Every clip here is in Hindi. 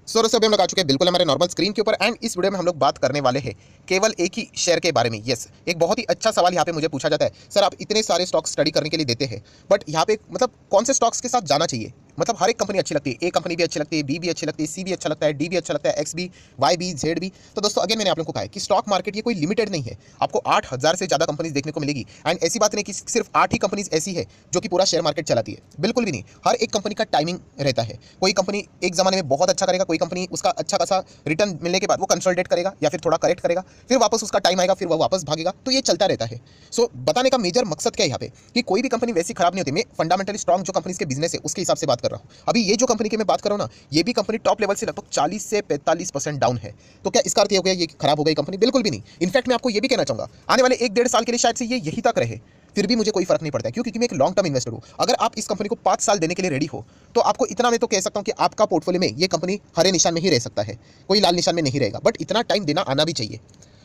सो दोस्तों अभी हम लोग आ चुके हैं बिल्कुल हमारे नॉर्मल स्क्रीन के ऊपर एंड इस वीडियो में हम लोग बात करने वाले हैं केवल एक ही शेयर के बारे में। यस, एक बहुत ही अच्छा सवाल यहाँ पे मुझे पूछा जाता है, सर आप इतने सारे स्टॉक्स स्टडी करने के लिए देते हैं, बट यहाँ पे मतलब कौन से स्टॉक्स के साथ जाना चाहिए? मतलब हर एक कंपनी अच्छी लगती है, ए कंपनी भी अच्छी लगती है, बी भी अच्छी लगती है, सी भी अच्छा लगता है, डी भी अच्छा लगता है, एक्स भी, वाई भी, जेड भी। तो दोस्तों अगेन मैंने आप लोगों को कहा है कि स्टॉक मार्केट ये कोई लिमिटेड नहीं है, आपको 8,000 से ज़्यादा कंपनीज देखने को मिलेगी। एंड ऐसी बात नहीं कि सिर्फ 8 ही कंपनीज ऐसी है जो कि पूरा शेयर मार्केट चलाती है, बिल्कुल भी नहीं। हर एक कंपनी का टाइमिंग रहता है। कोई कंपनी एक ज़माने में बहुत अच्छा करेगा, कोई कंपनी उसका अच्छा खासा रिटर्न मिलने के बाद वो कंसोलिडेट करेगा या फिर थोड़ा करेक्ट करेगा, फिर वापस उसका टाइम आएगा, फिर वो वापस भागेगा। तो ये चलता रहता है। सो बताने का मेजर मकसद क्या है यहाँ पे कि कोई भी कंपनी वैसी खराब नहीं होती। मैं फंडामेंटली स्ट्रॉन्ग जो कंपनीज के बिजनेस है उसके हिसाब से बात कर रहा हूँ। अभी ये जो कंपनी की मैं बात कर रहा हूँ ना, ये भी कंपनी टॉप लेवल से लगभग 40 से 45% डाउन है। तो क्या इसका अर्थ ये हो गया ये खराब हो गई कंपनी? बिल्कुल भी नहीं। इनफैक्ट मैं आपको ये भी कहना चाहूंगा आने वाले 1-1.5 साल के लिए शायद से ये यही तक रहे, फिर भी मुझे कोई फर्क नहीं पड़ता है। क्यों? क्योंकि मैं एक लॉन्ग टर्म इन्वेस्टर हूं। अगर आप इस कंपनी को 5 साल देने के लिए रेडी हो तो आपको इतना मैं तो कह सकता हूं कि आपका पोर्टफोलियो में ये कंपनी हरे निशान में ही रह सकता है, कोई लाल निशान में नहीं रहेगा। बट इतना टाइम देना आना भी चाहिए।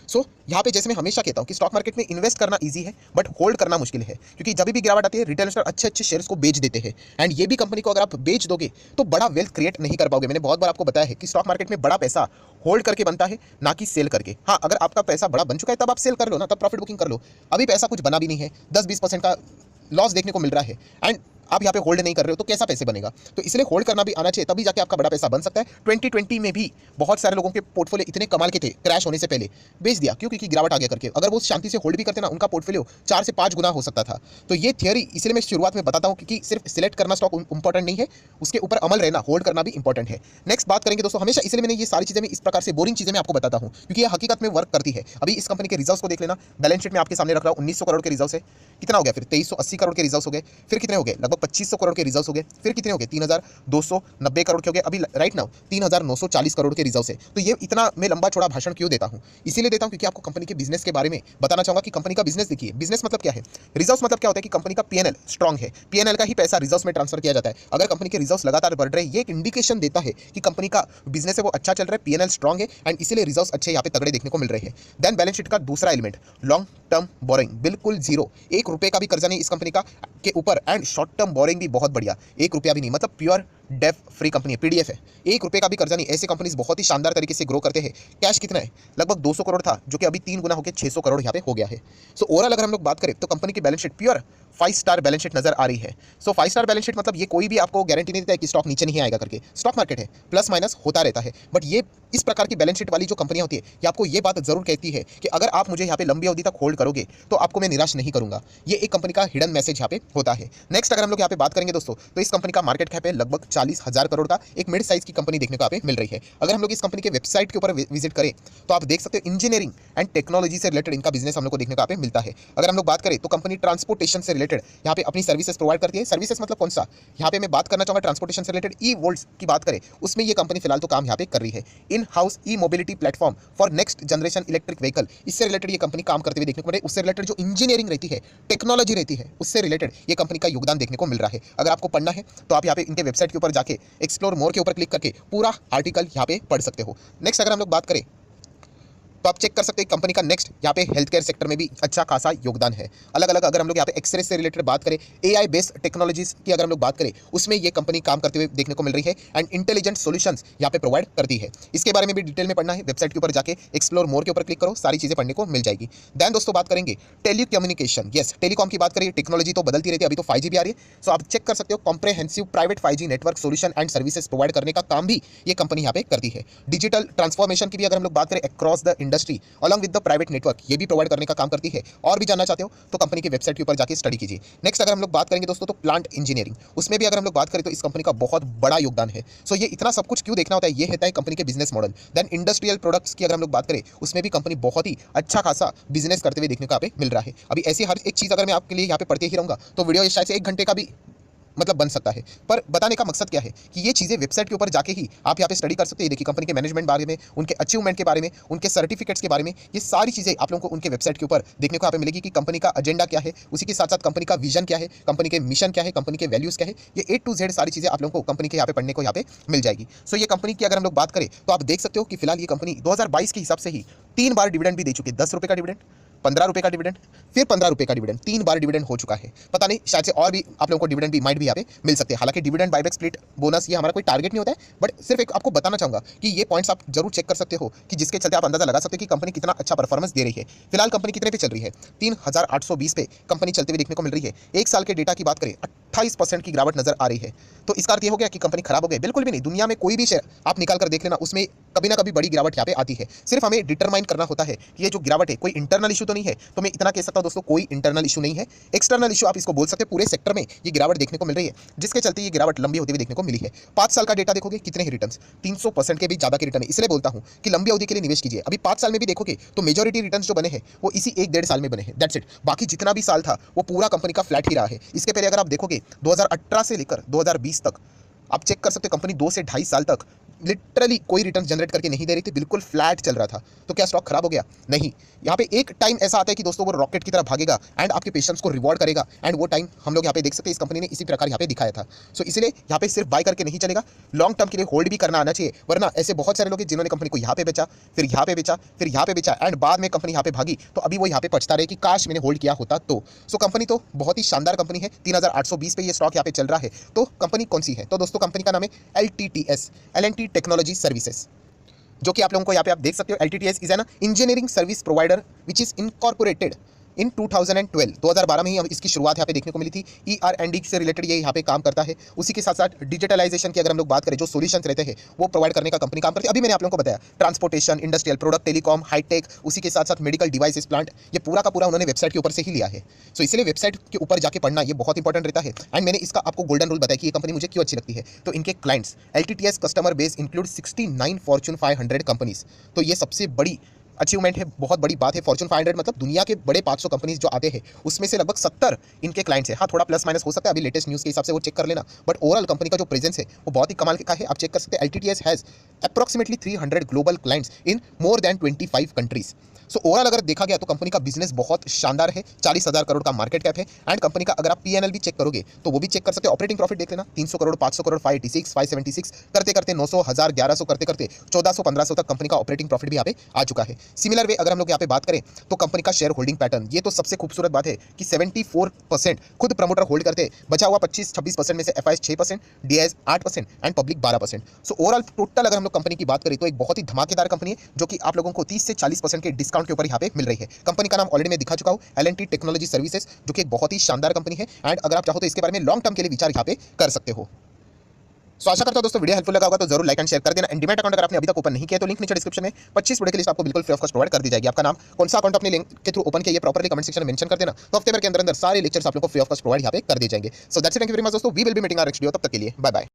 सो यहाँ पे जैसे मैं हमेशा कहता हूँ कि स्टॉक मार्केट में इन्वेस्ट करना इजी है बट होल्ड करना मुश्किल है, क्योंकि जब भी गिरावट आती है रिटेल इन्वेस्टर अच्छे अच्छे शेयर्स को बेच देते हैं। एंड ये भी कंपनी को अगर आप बेच दोगे तो बड़ा वेल्थ क्रिएट नहीं कर पाओगे। मैंने बहुत बार आपको बताया है कि स्टॉक मार्केट में बड़ा पैसा होल्ड करके बनता है, ना कि सेल करके। हाँ, अगर आपका पैसा बड़ा बन चुका है तब आप सेल कर लो ना, तब प्रॉफिट बुकिंग कर लो। अभी पैसा कुछ बना भी नहीं है, 10-20% का लॉस देखने को मिल रहा है एंड आप यहाँ पे होल्ड नहीं कर रहे हो, तो कैसा पैसे बनेगा? तो इसलिए होल्ड करना भी आना चाहिए, तभी जाके आपका बड़ा पैसा बन सकता है। 2020 में भी बहुत सारे लोगों के पोर्टफोलियो इतने कमाल के थे, क्रैश होने से पहले बेच दिया। क्यों? क्योंकि गिरावट आ गया करके। अगर वो शांति से होल्ड भी करते ना, उनका पोर्टफोलियो 4 से 5 गुना हो सकता था। तो ये थियरी इसलिए मैं शुरुआत में बताता हूँ, क्योंकि सिर्फ सिलेक्ट करना स्टॉक इंपॉर्टेंट नहीं है, उसके ऊपर अमल रहना, होल्ड करना भी इंपॉर्टेंट है। नेक्स्ट बात करेंगे दोस्तों, हमेशा इसलिए मैंने ये सारी चीजें इस प्रकार से बोरिंग चीजें मैं आपको बताता हूँ, क्योंकि ये हकीकत में वर्क करती है। अभी इस कंपनी के रिजल्ट्स को देख लेना, बैलेंस शीट में आपके सामने रख रहा हूँ। 1900 करोड़ के रिजल्ट्स है, कितना हो गया? फिर 2380 करोड़ के रिजल्ट्स हो गए, फिर कितने हो गए? लगभग 2500 करोड़ के रिजल्ट्स हो गए, फिर कितने हो गए? 3290 करोड़ के हो गए। अभी राइट नाउ 3940 करोड़ के रिजल्ट्स है। तो ये इतना मैं लंबा चौड़ा भाषण क्यों देता हूं? इसीलिए देता हूं क्योंकि आपको कंपनी के बिजनेस के बारे में बताना चाहूंगा कि कंपनी का बिजनेस देखिए। बिजनेस मतलब क्या है? रिजल्ट्स मतलब क्या होता है कि कंपनी का पीएनएल स्ट्रांग है, पीएनएल का ही पैसा रिजल्ट्स में ट्रांसफर किया जाता है। अगर कंपनी के रिजल्ट्स लगातार बढ़ रहे हैं, ये एक इंडिकेशन देता है कि कंपनी का बिजनेस है वो अच्छा चल रहा है, पीएनएल स्ट्रांग है एंड इसीलिए रिजल्ट्स अच्छे यहाँ पे तगड़े देखने को मिल रहे हैं। देन बैलेंस शीट का दूसरा एलिमेंट, लॉन्ग टर्म बोरिंग, बिल्कुल जीरो, 1 रुपए का भी कर्जा नहीं इस कंपनी का के ऊपर। एंड शॉर्ट टर्म बोरिंग भी बहुत बढ़िया, 1 रुपया भी नहीं, मतलब प्योर डेफ फ्री कंपनी है, पीडीएफ है, 1 रुपए का भी कर्जा नहीं। ऐसे कंपनीज बहुत ही शानदार तरीके से ग्रो करते हैं। कैश कितना है? लगभग 200 करोड़ था, जो कि अभी 3 गुना होकर 600 करोड़ यहाँ पे हो गया है। सो ओवरऑल अगर हम लोग बात करें तो कंपनी की balance sheet pure 5 star balance sheet नजर आ रही है। सो 5 स्टार बैलेंस शीट मतलब ये कोई भी आपको गारंटी नहीं देता है कि स्टॉक नीचे नहीं आएगा करके। स्टॉक मार्केट है, प्लस माइनस होता रहता है, बट ये इस प्रकार की बैलेंस शीट वाली जो कंपनियां होती है, ये आपको ये बात जरूर कहती है कि अगर आप मुझे यहाँ पे लंबी अवधि तक होल्ड करोगे तो आपको मैं निराश नहीं करूंगा। ये एक कंपनी का हिडन मैसेज यहाँ पे होता है। नेक्स्ट अगर हम लोग यहाँ पे बात करेंगे दोस्तों, तो इस कंपनी का मार्केट कैप है लगभग 40,000 करोड़ का, एक मिड साइज की कंपनी देखने को यहाँ पे मिल रही है। अगर हम लोग इस कंपनी के वेबसाइट के ऊपर विजिट करें तो आप देख सकते हो इंजीनियरिंग एंड टेक्नोलॉजी से रिलेटेड इनका बिजनेस हम लोग को देखने को यहाँ पे मिलता है। अगर हम लोग बात करें तो कंपनी ट्रांसपोर्टेशन से रिलेटेड यहाँ पे अपनी सर्विसेज प्रोवाइड करती है। सर्विसेज मतलब कौन सा? यहाँ पे मैं बात करना चाहूंगा ट्रांसपोर्टेशन से रिलेटेड ई वोल्ट्स की बात करें, उसमें ये कंपनी फिलहाल तो काम यहाँ पे कर रही है। In house E mobility platform for next generation electric vehicle, इससे रिलेटेड ये कंपनी काम करते हुए देखने को मिले। उससे रिलेटेड जो इंजीनियरिंग रहती है, टेक्नोलॉजी रहती है, उससे रिलेटेड ये कंपनी का योगदान देखने को मिल रहा है। अगर आपको पढ़ना है तो आप यहाँ पे इनके वेबसाइट के ऊपर जाके एक्सप्लोर मोर के ऊपर क्लिक करके पूरा आर्टिकल यहाँ पे पढ़ सकते हो। नेक्स्ट अगर हम लोग बात करें तो आप चेक कर सकते हैं कंपनी का नेक्स्ट यहाँ पे हेल्थ केयर सेक्टर में भी अच्छा खासा योगदान है। अलग अलग अगर हम लोग यहाँ पे एक्सरे से रिलेटेड बात करें, एआई बेस्ड टेक्नोलॉजीज की अगर हम लोग बात करें, उसमें ये कंपनी काम करते हुए देखने को मिल रही है एंड इंटेलिजेंट सॉल्यूशंस यहाँ पे प्रोवाइड करती है। इसके बारे में भी डिटेल में पढ़ना है, वेबसाइट के ऊपर जाके एक्सप्लोर मोर के ऊपर क्लिक करो, सारी चीजें पढ़ने को मिल जाएगी। देन दोस्तों बात करेंगे टेलीकम्युनिकेशन। यस, टेलीकॉम की बात करें, टेक्नोलॉजी तो बदलती रहती है, अभी तो 5G भी आ रही है। सो आप चेक कर सकते हो comprehensive private 5G network solution and services provide करने का काम भी ये कंपनी यहाँ पे करती है। डिजिटल ट्रांसफॉर्मेशन की भी अगर हम लोग बात करें across the industry along the private network, ये भी प्रोवाइड करने का काम करती है। और भी जानना चाहते हो तो कंपनी की वेबसाइट के ऊपर जाके स्टडी कीजिए। नेक्स्ट अगर हम लोग बात करेंगे दोस्तों तो प्लांट इंजीनियरिंग, उसमें भी अगर हम लोग बात करें तो इस कंपनी का बहुत बड़ा योगदान है। सो ये इतना सब कुछ क्यों देखना होता है, ये होता है कंपनी के business model. Then industrial products की अगर हम लोग बात करें, उसमें भी कंपनी बहुत ही अच्छा खासा बिजनेस करते हुए देखने को यहाँ पे मिल रहा है। अभी ऐसी हर एक चीज अगर मैं आपके लिए यहाँ पे पढ़ते ही रहूंगा तो वीडियो शायद से 1 घंटे का भी मतलब बन सकता है। पर बताने का मकसद क्या है कि ये चीज़ें वेबसाइट के ऊपर जाके ही आप यहाँ पे स्टडी कर सकते हैं। देखिए कंपनी के मैनेजमेंट बारे में, उनके अचीवमेंट के बारे में, उनके सर्टिफिकेट्स के बारे में, ये सारी चीज़ें आप लोगों को उनके वेबसाइट के ऊपर देखने को यहाँ पे मिलेगी कि कंपनी का एजेंडा क्या है, उसी के साथ साथ कंपनी का विजन क्या है, कंपनी के मिशन क्या है, कंपनी के वैल्यूज़ क्या है, ये A to Z सारी चीज़ें आप लोगों को कंपनी के यहाँ पे पढ़ने को यहाँ पे मिल जाएगी। सो ये कंपनी की अगर हम लोग बात करें तो आप देख सकते हो कि फिलहाल ये कंपनी 2022 के हिसाब से ही 3 बार डिविडेंड भी दे चुकी है। 10 रुपये का डिविडेंड, ₹15 का डिविडेंड, फिर ₹15 का डिविडेंड, 3 बार डिविडेंड हो चुका है। पता नहीं शायद से और भी आप लोगों को डिविडेंड भी माइट भी यहाँ पे मिल सकते हैं। हालांकि डिविडेंड, बायबैक, स्प्लिट, बोनस ये हमारा कोई टारगेट नहीं होता है, बट सिर्फ एक आपको बताना चाहूंगा कि ये पॉइंट्स आप जरूर चेक कर सकते हो कि जिसके चलते आप अंदाजा लगा सकते हो कि कंपनी कितना अच्छा परफॉर्मेंस दे रही है। फिलहाल कंपनी कितने पे चल रही है? 3820 पे कंपनी चलते हुए देखने को मिल रही है। एक साल के डेटा की बात करें 28% की गिरावट नजर आ रही है। तो इसका अर्थ ये हो गया कि कंपनी खराब हो गई? बिल्कुल भी नहीं। दुनिया में कोई भी शेयर आप निकाल कर देख लेना, उसमें कभी ना कभी बड़ी गिरावट यहाँ पे आती है। सिर्फ हमें डिटरमाइन करना होता है कि ये जो गिरावट है कोई इंटरनल इशू तो नहीं है। तो मैं इतना कह सकता हूं दोस्तों, कोई इंटरनल इशू नहीं है, एक्सटर्नल इशू आप इसको बोल सकते हैं। पूरे सेक्टर में ये गिरावट देखने को मिल रही है, जिसके चलते ये गिरावट लंबी होती हुई देखने को मिली है। 5 साल का डेटा देखोगे कितने ही रिटर्न, 300% के भी ज्यादा के रिटर्न है। इसलिए बोलता हूं कि लंबी अवधि के लिए निवेश कीजिए। अभी 5 साल में भी देखोगे तो मेजॉरिटी रिटर्न जो बने हैं वो इसी 1-1.5 साल में बने हैं, दैट्स इट। बाकी जितना भी साल था वो पूरा कंपनी का फ्लैट ही रहा है। इसके पहले अगर आप देखोगे 2018 से लेकर 2020 तक आप चेक कर सकते हो, कंपनी 2 से 2.5 साल तक लिटरली कोई रिटर्न जनरेट करके नहीं दे रही थी, बिल्कुल फ्लैट चल रहा था। तो क्या स्टॉक खराब हो गया? नहीं। यहाँ पे एक टाइम ऐसा आता है कि दोस्तों वो रॉकेट की तरह भागेगा एंड आपके पेशेंस को रिवॉर्ड करेगा, एंड वो टाइम हम लोग यहाँ पे देख सकते हैं। इस कंपनी ने इसी प्रकार यहाँ पे दिखाया था। सो इसलिए यहाँ पे सिर्फ बाय करके नहीं चलेगा, लॉन्ग टर्म के लिए होल्ड भी करना आना चाहिए। वरना ऐसे बहुत सारे लोग हैं जिन्होंने कंपनी को यहाँ पे बेचा, फिर यहाँ पे बेचा, फिर यहाँ पे बेचा, एंड बाद में कंपनी यहाँ पे भागी तो अभी वो यहाँ पे पछता रहे कि काश मैंने होल्ड किया होता तो। सो कंपनी तो बहुत ही शानदार कंपनी है। 3820 पे ये स्टॉक यहाँ पे चल रहा है। तो कंपनी कौन सी है? तो दोस्तों कंपनी का नाम है LTTS, L&T टेक्नोलॉजी सर्विसेज, जो कि आप लोगों को यहाँ पे आप देख सकते हो। LTTS is an engineering service provider which is incorporated in 2012 में ही इसकी शुरुआत यहाँ पे देखने को मिली थी। ER&D से रिलेटेड ये यहाँ पे काम करता है। उसी के साथ साथ डिजिटलाइजेशन की अगर हम लोग बात करें, जो सॉल्यूशंस रहते हैं वो प्रोवाइड करने का कंपनी काम करती है। अभी मैंने आप लोगों को बताया transportation, industrial product, telecom, high tech, उसी के साथ साथ मेडिकल डिवाइसेस प्लांट, ये पूरा का पूरा उन्होंने वेबसाइट के ऊपर से ही लिया है। सो इसलिए वेबसाइट के ऊपर जाके पढ़ना ये बहुत इंपॉर्टेंट रहता है। एंड मैंने इसका आपको गोल्डन रूल बताया कि ये कंपनी मुझे क्यों अच्छी लगती है। तो इनके clients LTTS customer base include 69 Fortune 500 companies. तो ये सबसे बड़ी अचीवमेंट है, बहुत बड़ी बात है। फॉर्च्यून 500 मतलब दुनिया के बड़े 500 कंपनीज जो आते हैं उसमें से लगभग 70 इनके क्लाइंट्स हैं। हाँ, थोड़ा प्लस माइनस हो सकता है, अभी लेटेस्ट न्यूज़ के हिसाब से वो चेक कर लेना, बट ओवरऑल कंपनी का जो प्रेजेंस है वो बहुत ही कमाल का है। आप चेक कर सकते हैं LTTS has approximately 300 global clients in more than 25 countries. So overall अगर देखा गया तो कंपनी का बिजनेस बहुत शानदार है। 40,000 करोड़ का मार्केट कैप है। एंड कंपनी का अगर आप P&L भी चेक करोगे तो वो भी चेक कर सकते हैं। ऑपरेटिंग प्रॉफिट देख लेना, 300 करोड़, 500 करोड़, 586, 576 करते करते 900, 1000, 1100 करते करते 1400, 1500 तक कंपनी का ऑपरेटिंग प्रॉफिट भी यहाँ पे आ चुका है। सिमिलर वे अगर हम लोग यहाँ पे बात करें तो कंपनी का शेयर होल्डिंग पैटर्न, ये तो सबसे खूबसूरत बात है कि 74% खुद प्रमोटर होल्ड करते हैं, बचा हुआ 25-26% में से FIs 6%, DIs 8% and public 12%। So overall total अगर हम लोग कंपनी की बात करें तो एक बहुत ही धमाकेदार कंपनी है, जो कि आप लोगों को 30 से 40% के डिस्काउंट के ऊपर यहाँ पे मिल रही है। कंपनी का नाम ऑलरेडी मैं दिखा चुका हूं, L&T टेक्नोलॉजी सर्विसेज, जो कि एक बहुत ही शानदार कंपनी है। एंड अगर आप चाहो तो इसके बारे में लॉन्ग टर्म के लिए विचार यहाँ पे कर सकते हो। सो आशा करता हूं दोस्तों वीडियो हेल्पफुल लगा होगा, तो जरूर लाइक एंड शेयर कर देना। एंड डीमैट अकाउंट अगर आपने अभी तक ओपन नहीं किया तो लिंक नीचे डिस्क्रिप्शन में 25 वीडियो के लिए आपको बिल्कुल फ्री ऑफ कॉस्ट प्रोवाइड कर दी जाएगी। आपका नाम कौन सा अकाउंट अपने लिंक के थ्रू ओपन किया ये प्रॉपर्ली कमेंट सेक्शन में मेंशन कर देना, तो हफ्ते भर के अंदर सारे लेक्चर्स आप लोगों को फ्री ऑफ कॉस्ट प्रोवाइड यहाँ पे कर दिए जाएंगे। So that's it, thank you very much दोस्तों, we will be meeting our next video. तब तक के लिए बाय बाय।